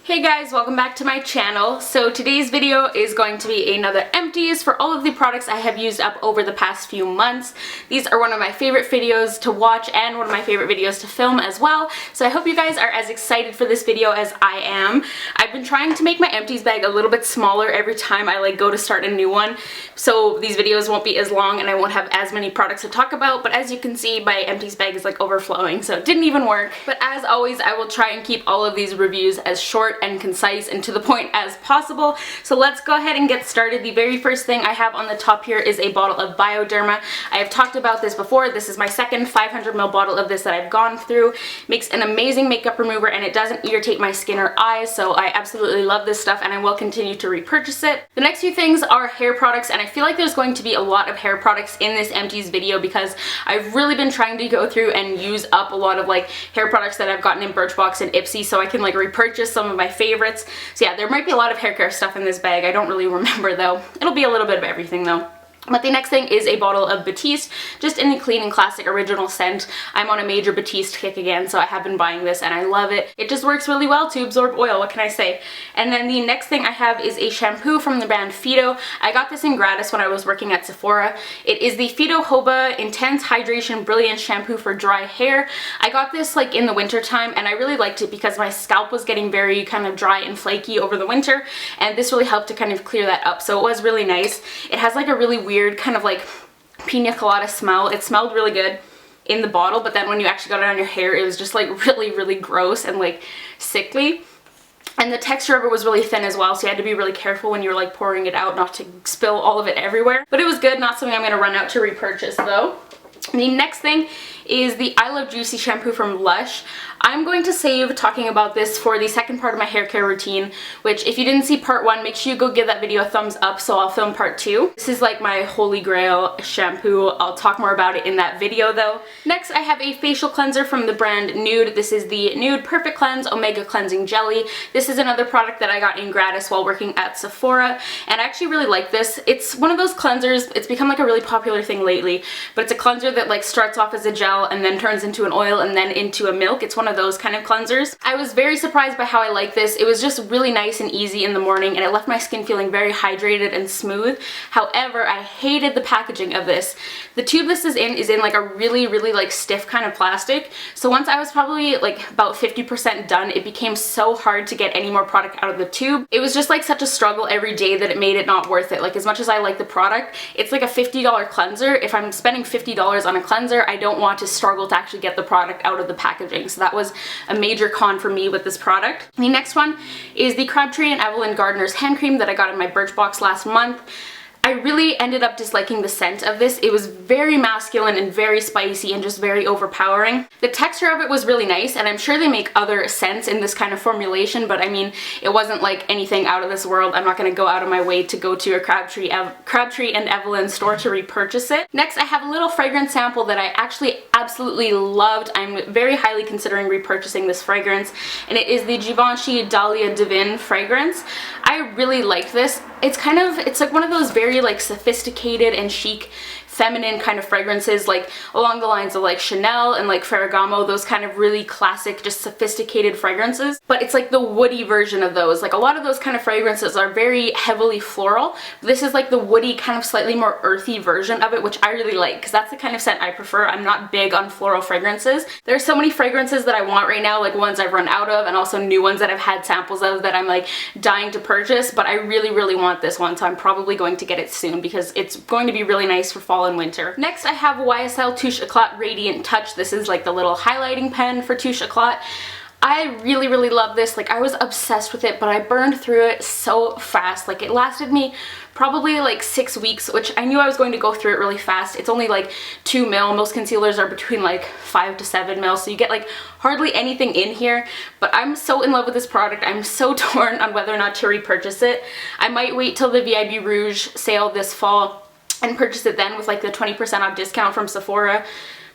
Hey guys, welcome back to my channel. So today's video is going to be another empties for all of the products I have used up over the past few months. These are one of my favorite videos to watch and one of my favorite videos to film as well. So I hope you guys are as excited for this video as I am. I've been trying to make my empties bag a little bit smaller every time I go to start a new one. So these videos won't be as long and I won't have as many products to talk about. But as you can see, my empties bag is overflowing, so it didn't even work. But as always, I will try and keep all of these reviews as short and concise and to the point as possible. So let's go ahead and get started. The very first thing I have on the top here is a bottle of Bioderma. I have talked about this before. This is my second 500ml bottle of this that I've gone through. Makes an amazing makeup remover and it doesn't irritate my skin or eyes, so I absolutely love this stuff and I will continue to repurchase it. The next few things are hair products, and I feel like there's going to be a lot of hair products in this empties video because I've really been trying to go through and use up a lot of hair products that I've gotten in Birchbox and Ipsy so I can repurchase some of my favorites. So yeah, there might be a lot of hair care stuff in this bag. I don't really remember though. It'll be a little bit of everything though. But the next thing is a bottle of Batiste, just in the clean and classic original scent. I'm on a major Batiste kick again, so I have been buying this and I love it. It just works really well to absorb oil, what can I say? And then the next thing I have is a shampoo from the brand Fido. I got this in gratis when I was working at Sephora. It is the Fido Hoba Intense Hydration Brilliance Shampoo for dry hair. I got this in the winter time and I really liked it because my scalp was getting very dry and flaky over the winter, and this really helped to clear that up, so it was really nice. It has a really weird pina colada smell. It smelled really good in the bottle, but then when you actually got it on your hair, it was just really gross and sickly. And the texture of it was really thin as well, so you had to be really careful when you were pouring it out not to spill all of it everywhere. But it was good, not something I'm going to run out to repurchase though. The next thing is the I Love Juicy shampoo from Lush. I'm going to save talking about this for the second part of my hair care routine, which if you didn't see part 1, make sure you go give that video a thumbs up so I'll film part 2. This is my holy grail shampoo. I'll talk more about it in that video though. Next, I have a facial cleanser from the brand Nude. This is the Nude Perfect Cleanse Omega Cleansing Jelly. This is another product that I got in gratis while working at Sephora, and I actually really like this. It's one of those cleansers, it's become a really popular thing lately, but it's a cleanser that starts off as a gel and then turns into an oil and then into a milk. It's one of those kind of cleansers. I was very surprised by how I like this. It was just really nice and easy in the morning and it left my skin feeling very hydrated and smooth. However, I hated the packaging of this. The tube this is in a really stiff kind of plastic. So once I was probably about 50% done, it became so hard to get any more product out of the tube. It was just such a struggle every day that it made it not worth it. As much as I like the product, it's a $50 cleanser. If I'm spending $50 on a cleanser, I don't want to struggle to actually get the product out of the packaging. So that was a major con for me with this product. The next one is the Crabtree and Evelyn Gardner's hand cream that I got in my Birchbox last month. I really ended up disliking the scent of this. It was very masculine and very spicy and just very overpowering. The texture of it was really nice, and I'm sure they make other scents in this kind of formulation, but I mean, it wasn't anything out of this world. I'm not going to go out of my way to go to a Crabtree and Evelyn store to repurchase it. Next, I have a little fragrance sample that I actually absolutely loved. I'm very highly considering repurchasing this fragrance, and it is the Givenchy Dahlia Divine fragrance. I really like this. It's one of those very sophisticated and chic feminine kind of fragrances, along the lines of Chanel and Ferragamo, those kind of really classic, just sophisticated fragrances. But it's the woody version of those. A lot of those kind of fragrances are very heavily floral. This is the woody, kind of slightly more earthy version of it, which I really like because that's the kind of scent I prefer. I'm not big on floral fragrances. There's so many fragrances that I want right now, ones I've run out of and also new ones that I've had samples of that I'm dying to purchase, but I really want this one, so I'm probably going to get it soon because it's going to be really nice for fall and winter. Next, I have YSL Touche Eclat Radiant Touch. This is the little highlighting pen for Touche Eclat. I really love this. I was obsessed with it, but I burned through it so fast. It lasted me probably 6 weeks, which I knew I was going to go through it really fast. It's only 2 mil. Most concealers are between 5 to 7 mil, so you get hardly anything in here. But I'm so in love with this product. I'm so torn on whether or not to repurchase it. I might wait till the VIB Rouge sale this fall and purchase it then with the 20% off discount from Sephora.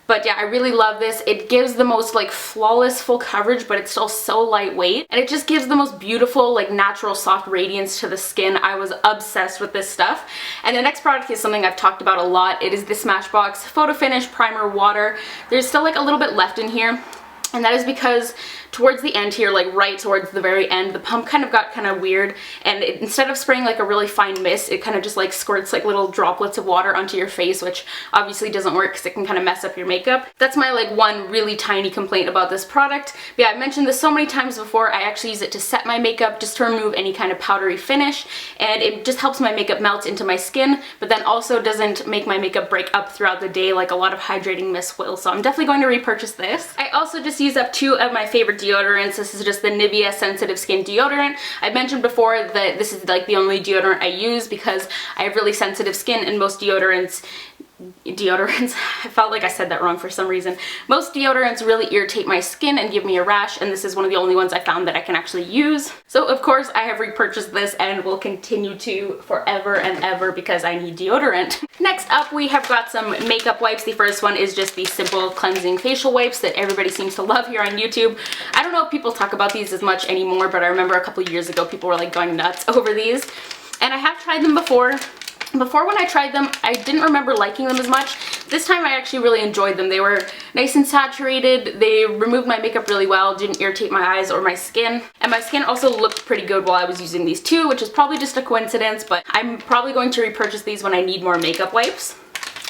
But yeah, I really love this. It gives the most flawless full coverage, but it's still so lightweight, and it just gives the most beautiful natural soft radiance to the skin. I was obsessed with this stuff. And the next product is something I've talked about a lot. It is the Smashbox Photo Finish Primer Water. There's still a little bit left in here, and that is because towards the end here, like right towards the very end, the pump kind of got kind of weird, and instead of spraying like a really fine mist, it kind of just like squirts like little droplets of water onto your face, which obviously doesn't work because it can kind of mess up your makeup. That's my like one really tiny complaint about this product. But yeah, I've mentioned this so many times before. I actually use it to set my makeup, just to remove any kind of powdery finish, and it just helps my makeup melt into my skin, but then also doesn't make my makeup break up throughout the day like a lot of hydrating mist will. So I'm definitely going to repurchase this. I also just used up two of my favorite deodorants. This is just the Nivea Sensitive Skin Deodorant. I mentioned before that this is like the only deodorant I use because I have really sensitive skin, and most deodorants, I felt like I said that wrong for some reason. Most deodorants really irritate my skin and give me a rash, and this is one of the only ones I found that I can actually use. So of course I have repurchased this and will continue to forever and ever because I need deodorant. Next up, we have got some makeup wipes. The first one is just the simple cleansing facial wipes that everybody seems to love here on YouTube. I don't know if people talk about these as much anymore, but I remember a couple years ago people were like going nuts over these, and I have tried them before. Before, when I tried them, I didn't remember liking them as much. This time I actually really enjoyed them. They were nice and saturated, they removed my makeup really well, didn't irritate my eyes or my skin, and my skin also looked pretty good while I was using these too, which is probably just a coincidence, but I'm probably going to repurchase these when I need more makeup wipes.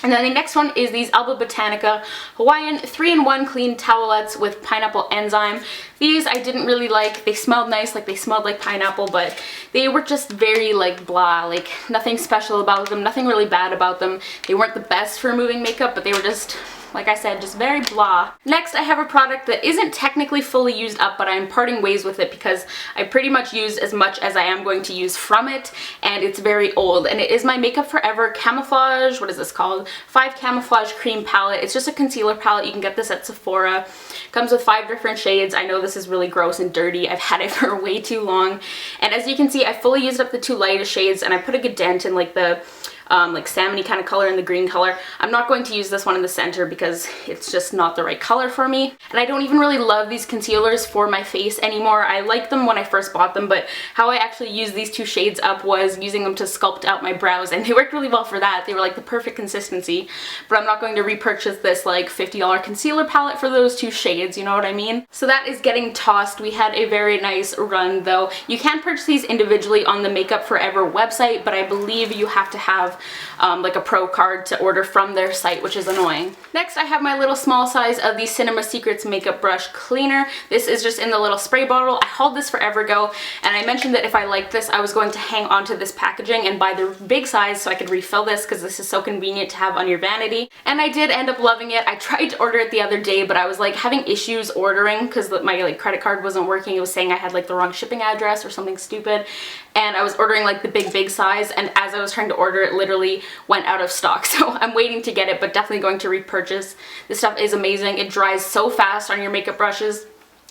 And then the next one is these Alba Botanica Hawaiian 3-in-1 clean towelettes with pineapple enzyme. These I didn't really like. They smelled nice, like they smelled like pineapple, but they were just very like blah, like nothing special about them, nothing really bad about them. They weren't the best for removing makeup, but they were just, like I said, just very blah. Next, I have a product that isn't technically fully used up, but I'm parting ways with it because I pretty much used as much as I am going to use from it, and it's very old. And it is my Makeup Forever Camouflage, what is this called? 5 Camouflage Cream Palette. It's just a concealer palette. You can get this at Sephora. Comes with 5 different shades. I know this is really gross and dirty. I've had it for way too long. And as you can see, I fully used up the 2 lightest shades, and I put a good dent in like the like salmon-y kind of color and the green color. I'm not going to use this one in the center because it's just not the right color for me. And I don't even really love these concealers for my face anymore. I liked them when I first bought them, but how I actually used these 2 shades up was using them to sculpt out my brows, and they worked really well for that. They were like the perfect consistency, but I'm not going to repurchase this like $50 concealer palette for those 2 shades, you know what I mean? So that is getting tossed. We had a very nice run though. You can purchase these individually on the Makeup Forever website, but I believe you have to have like a pro card to order from their site, which is annoying. Next, I have my little small size of the Cinema Secrets Makeup Brush Cleaner. This is just in the little spray bottle. I hauled this forever ago, and I mentioned that if I liked this, I was going to hang onto this packaging and buy the big size so I could refill this because this is so convenient to have on your vanity. And I did end up loving it. I tried to order it the other day, but I was like having issues ordering because my like credit card wasn't working. It was saying I had like the wrong shipping address or something stupid, and I was ordering like the big size, and as I was trying to order it, literally went out of stock. So I'm waiting to get it, but definitely going to repurchase. This stuff is amazing. It dries so fast on your makeup brushes.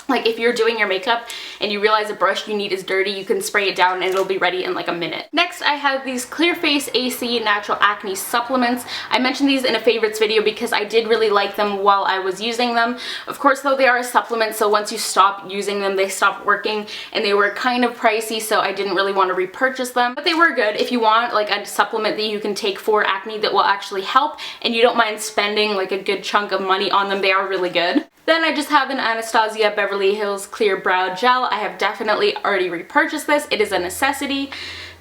Like if you're doing your makeup and you realize a brush you need is dirty, you can spray it down and it'll be ready in like a minute. Next, I have these Clear Face AC Natural Acne Supplements. I mentioned these in a favorites video because I did really like them while I was using them. Of course though, they are a supplement, so once you stop using them, they stop working, and they were kind of pricey, so I didn't really want to repurchase them. But they were good. If you want like a supplement that you can take for acne that will actually help and you don't mind spending like a good chunk of money on them, they are really good. Then I just have an Anastasia Beverly Hills Clear Brow Gel. I have definitely already repurchased this. It is a necessity.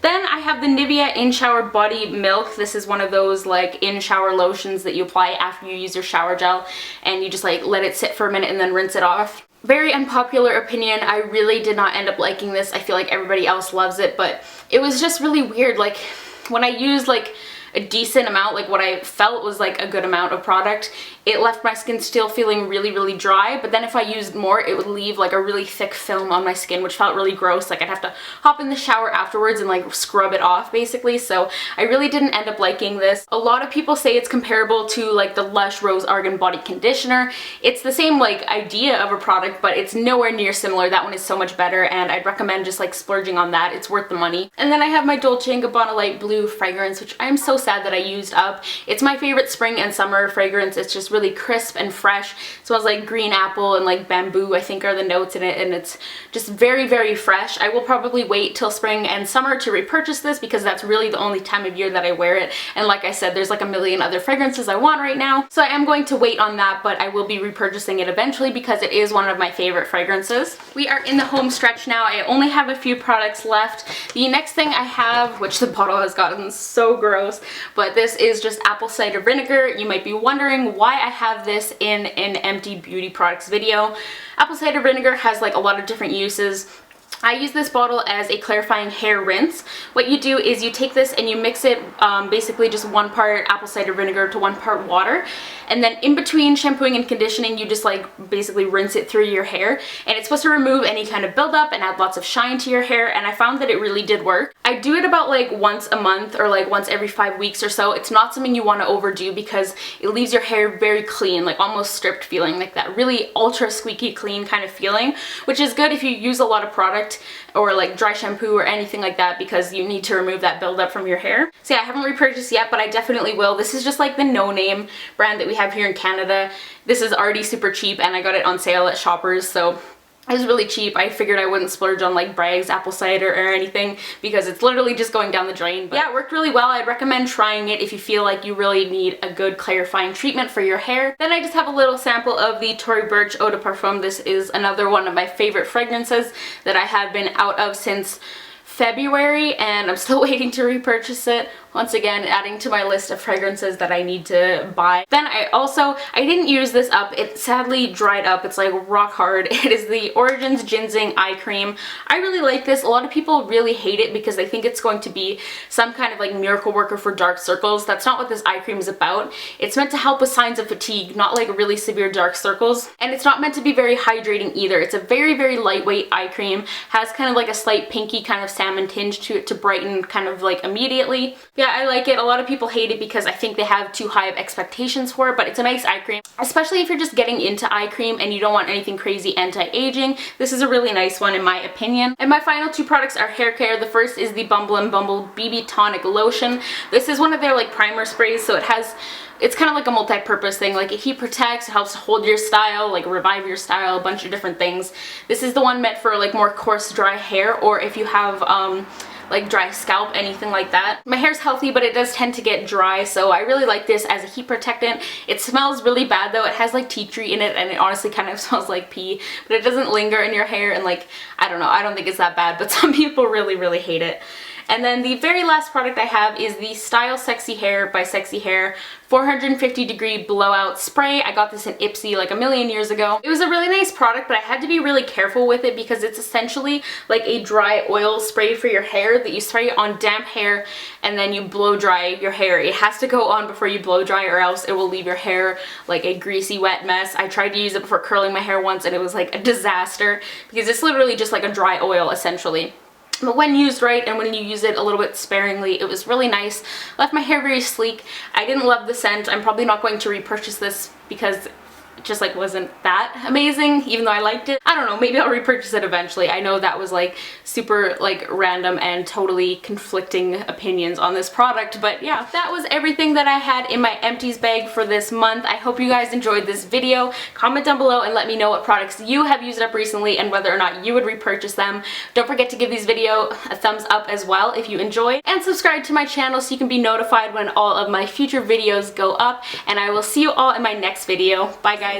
Then I have the Nivea In-Shower Body Milk. This is one of those like in-shower lotions that you apply after you use your shower gel, and you just like let it sit for a minute and then rinse it off. Very unpopular opinion, I really did not end up liking this. I feel like everybody else loves it, but it was just really weird. Like when I used like a decent amount, like what I felt was like a good amount of product, it left my skin still feeling really dry, but then if I used more, it would leave like a really thick film on my skin, which felt really gross. Like I'd have to hop in the shower afterwards and like scrub it off basically, so I really didn't end up liking this. A lot of people say it's comparable to like the Lush Rose Argan Body Conditioner. It's the same like idea of a product, but it's nowhere near similar. That one is so much better, and I'd recommend just like splurging on that. It's worth the money. And then I have my Dolce & Gabbana Light Blue fragrance, which I'm so sad that I used up. It's my favorite spring and summer fragrance. It's just just really crisp and fresh. It smells like green apple and like bamboo, I think, are the notes in it, and it's just very, very fresh. I will probably wait till spring and summer to repurchase this because that's really the only time of year that I wear it. And like I said, there's like a million other fragrances I want right now. So I am going to wait on that, but I will be repurchasing it eventually because it is one of my favorite fragrances. We are in the home stretch now. I only have a few products left. The next thing I have, which the bottle has gotten so gross, but this is just apple cider vinegar. You might be wondering why I have this in an empty beauty products video. Apple cider vinegar has like a lot of different uses. I use this bottle as a clarifying hair rinse. What you do is you take this and you mix it basically just 1 part apple cider vinegar to 1 part water, and then in between shampooing and conditioning you just like basically rinse it through your hair, and it's supposed to remove any kind of buildup and add lots of shine to your hair, and I found that it really did work. I do it about like once a month or like once every 5 weeks or so. It's not something you want to overdo because it leaves your hair very clean, like almost stripped feeling, like that really ultra squeaky clean kind of feeling, which is good if you use a lot of product or like dry shampoo or anything like that because you need to remove that buildup from your hair. So yeah, I haven't repurchased yet, but I definitely will. This is just like the no-name brand that we have here in Canada. This is already super cheap and I got it on sale at Shoppers, so it was really cheap. I figured I wouldn't splurge on like Bragg's apple cider or anything because it's literally just going down the drain. But yeah, it worked really well. I'd recommend trying it if you feel like you really need a good clarifying treatment for your hair. Then I just have a little sample of the Tory Burch Eau de Parfum. This is another one of my favorite fragrances that I have been out of since February, and I'm still waiting to repurchase it. Once again, adding to my list of fragrances that I need to buy. Then I didn't use this up. It sadly dried up. It's like rock hard. It is the Origins Ginseng Eye Cream. I really like this. A lot of people really hate it because they think it's going to be some kind of like miracle worker for dark circles. That's not what this eye cream is about. It's meant to help with signs of fatigue, not like really severe dark circles. And it's not meant to be very hydrating either. It's a very, very lightweight eye cream. Has kind of like a slight pinky kind of salmon tinge to it to brighten kind of like immediately. Yeah, I like it. A lot of people hate it because I think they have too high of expectations for it, but it's a nice eye cream. Especially if you're just getting into eye cream and you don't want anything crazy anti-aging, this is a really nice one in my opinion. And my final 2 products are hair care. The first is the Bumble & Bumble BB Tonic Lotion. This is one of their like primer sprays, so it's kind of like a multi-purpose thing. Like it heat protects, it helps hold your style, like revive your style, a bunch of different things. This is the one meant for like more coarse dry hair, or if you have like dry scalp, anything like that. My hair's healthy, but it does tend to get dry, so I really like this as a heat protectant. It smells really bad though. It has like tea tree in it and it honestly kind of smells like pee, but it doesn't linger in your hair, and like, I don't know, I don't think it's that bad, but some people really, really hate it. And then the very last product I have is the Style Sexy Hair by Sexy Hair 450 degree blowout spray. I got this in Ipsy like a million years ago. It was a really nice product, but I had to be really careful with it because it's essentially like a dry oil spray for your hair that you spray on damp hair and then you blow dry your hair. It has to go on before you blow dry or else it will leave your hair like a greasy wet mess. I tried to use it before curling my hair once and it was like a disaster because it's literally just like a dry oil essentially. But when used right and when you use it a little bit sparingly, it was really nice. Left my hair very sleek. I didn't love the scent. I'm probably not going to repurchase this because it just like wasn't that amazing, even though I liked it. I don't know, maybe I'll repurchase it eventually. I know that was like super like random and totally conflicting opinions on this product, but yeah, that was everything that I had in my empties bag for this month. I hope you guys enjoyed this video. Comment down below and let me know what products you have used up recently and whether or not you would repurchase them. Don't forget to give this video a thumbs up as well if you enjoyed, and subscribe to my channel so you can be notified when all of my future videos go up, and I will see you all in my next video. Bye guys.